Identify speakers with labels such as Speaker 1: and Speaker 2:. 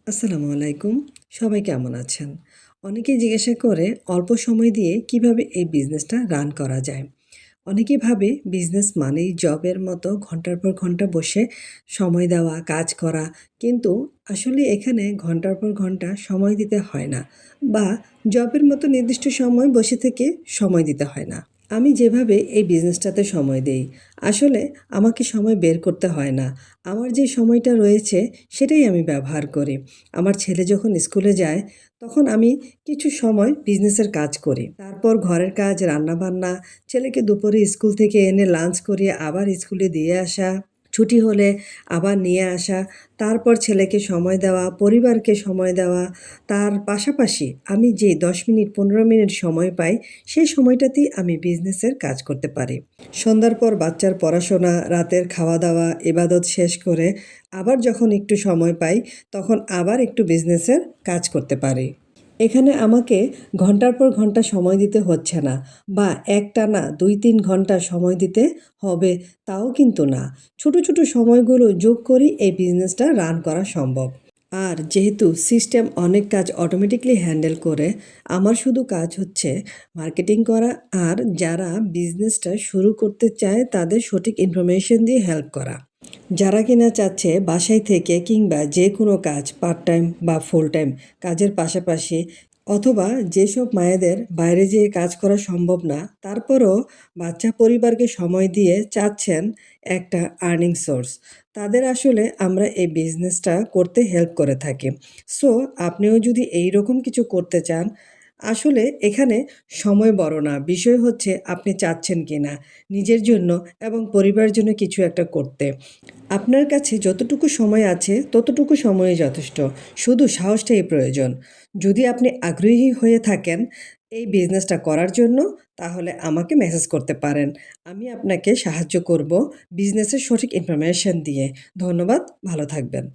Speaker 1: আসসালামু আলাইকুম। সবাই কেমন আছেন? অনেকেই জিজ্ঞাসা করে অল্প সময় দিয়ে কিভাবে এই বিজনেসটা রান করা যায়। অনেকেই ভাবে বিজনেস মানেই জবের মতো ঘন্টার পর ঘন্টা বসে সময় দেওয়া, কাজ করা। কিন্তু আসলে এখানে ঘন্টার পর ঘন্টা সময় দিতে হয় না বা জবের মতো নির্দিষ্ট সময় বসে থেকে সময় দিতে হয় না। আমি যেভাবে এই বিজনেসটাতে সময় দেই, আসলে আমাকে সময় বের করতে হয় না। আমার যে সময়টা রয়েছে সেটাই আমি ব্যবহার করি। আমার ছেলে যখন স্কুলে যায় তখন আমি কিছু সময় বিজনেসের কাজ করি। তারপর ঘরের কাজ, রান্নাবান্না, ছেলেকে দুপুরে স্কুল থেকে এনে লাঞ্চ করিয়ে আবার স্কুলে দিয়ে আসা, ছুটি হলে আবার নিয়ে আসা, তারপর ছেলেকে সময় দেওয়া, পরিবারকে সময় দেওয়া। তার পাশাপাশি আমি যে ১০ মিনিট ১৫ মিনিট সময় পাই, সেই সময়টাতেই আমি বিজনেসের কাজ করতে পারি। সন্ধ্যার পর বাচ্চার পড়াশোনা, রাতের খাওয়া-দাওয়া, ইবাদত শেষ করে আবার যখন একটু সময় পাই, তখন আবার একটু বিজনেসের কাজ করতে পারি। এখানে আমাকে ঘন্টার পর ঘন্টা সময় দিতে হচ্ছে না বা একটানা ২-৩ ঘন্টা সময় দিতে হবে তাও কিন্তু না। ছোট, ছোট সময়গুলো যোগ করেই এই বিজনেসটা রান করা সম্ভব। আর যেহেতু সিস্টেম অনেক কাজ অটোমেটিক্যালি হ্যান্ডেল করে, আমার শুধু কাজ হচ্ছে মার্কেটিং করা আর যারা বিজনেসটা শুরু করতে চায় তাদের সঠিক ইনফরমেশন দিয়ে হেল্প করা। যারা কিনা চাচ্ছে বাসায় থেকে কিংবা যে কোনো কাজ পার্ট টাইম বা ফুল টাইম কাজের পাশাপাশি অথবা যেসব মায়েদের বাইরে যেয়ে কাজ করা সম্ভব না তারপরও বাচ্চা পরিবারকে সময় দিয়ে চাচ্ছেন একটা আর্নিং সোর্স, তাদের আসলে আমরা এই বিজনেসটা করতে হেল্প করে থাকি। সো আপনিও যদি এই রকম কিছু করতে চান, আসলে এখানে সময় বড় না, বিষয় হচ্ছে আপনি চাচ্ছেন কিনা নিজের জন্য এবং পরিবারের জন্য কিছু একটা করতে। আপনার কাছে যতটুকু সময় আছে ততটুকু সময়ই যথেষ্ট। শুধু সাহসটাই প্রয়োজন। যদি আপনি আগ্রহী হয়ে থাকেন এই বিজনেসটা করার জন্য, তাহলে আমাকে মেসেজ করতে পারেন। আমি আপনাকে সাহায্য করব বিজনেসের সঠিক ইনফরমেশন দিয়ে। ধন্যবাদ, ভালো থাকবেন।